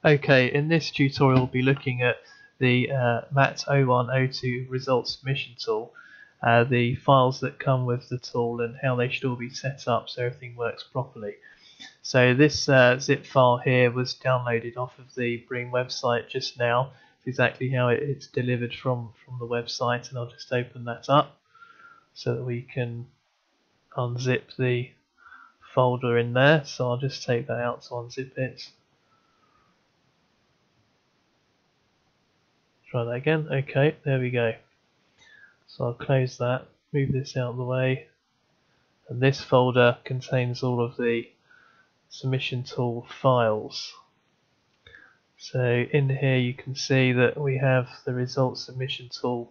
Okay, in this tutorial we'll be looking at the Mat 0102 results submission tool, the files that come with the tool and how they should all be set up so everything works properly. So this zip file here was downloaded off of the BREEAM website just now. It's exactly how it's delivered from the website, and I'll just open that up so that we can unzip the folder in there. So I'll just take that out to unzip it. Try that again. Okay, there we go. So I'll close that, move this out of the way, and this folder contains all of the submission tool files. So in here you can see that we have the results submission tool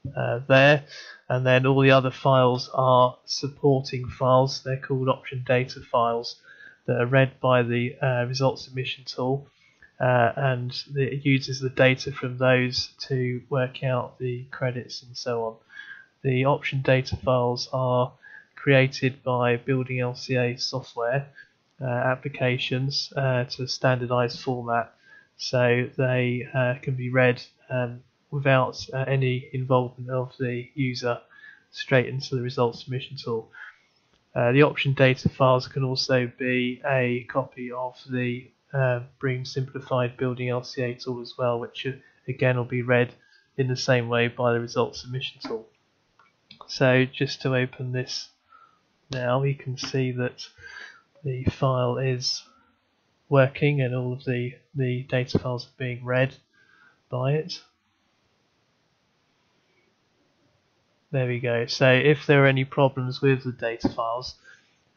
there, and then all the other files are supporting files. They're called option data files that are read by the results submission tool, and it uses the data from those to work out the credits and so on. The option data files are created by building LCA software applications to a standardized format, so they can be read without any involvement of the user straight into the results submission tool. The option data files can also be a copy of the BREEAM simplified building LCA tool as well, which again will be read in the same way by the results submission tool. So just to open this now, you can see that the file is working and all of the data files are being read by it. There we go. So if there are any problems with the data files,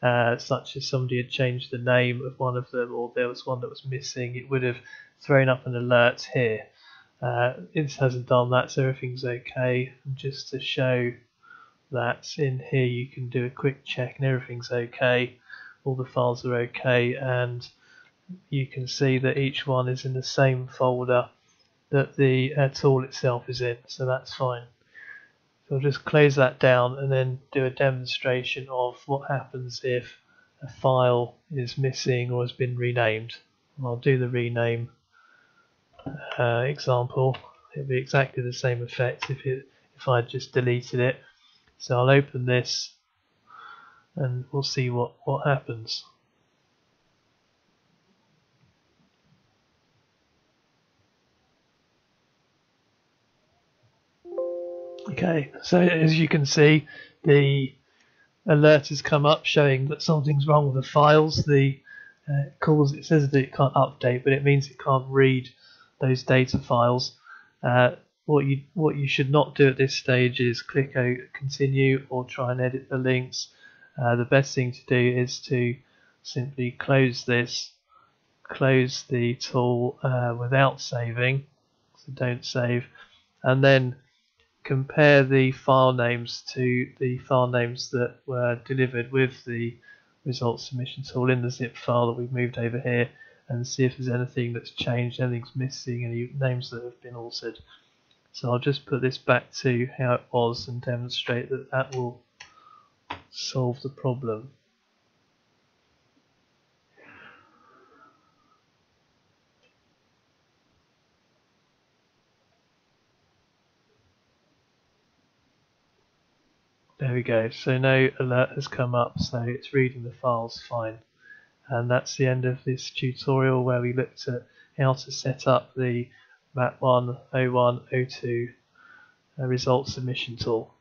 such as somebody had changed the name of one of them, or there was one that was missing, it would have thrown up an alert here. It hasn't done that, so everything's okay. And just to show that, in here you can do a quick check and everything's okay. All the files are okay, and you can see that each one is in the same folder that the tool itself is in, so that's fine. So I'll just close that down and then do a demonstration of what happens if a file is missing or has been renamed. And I'll do the rename example. It'll be exactly the same effect if I just deleted it. So I'll open this and we'll see what happens. Okay, so as you can see, the alert has come up showing that something's wrong with the files. It says that it can't update, but it means it can't read those data files. What you should not do at this stage is click continue or try and edit the links. The best thing to do is to simply close this, close the tool without saving, so don't save, and then compare the file names to the file names that were delivered with the results submission tool in the zip file that we've moved over here, and see if there's anything that's changed, anything's missing, any names that have been altered. So I'll just put this back to how it was and demonstrate that that will solve the problem. There we go, so no alert has come up, so it's reading the files fine. And that's the end of this tutorial where we looked at how to set up the Mat 0102 results submission tool.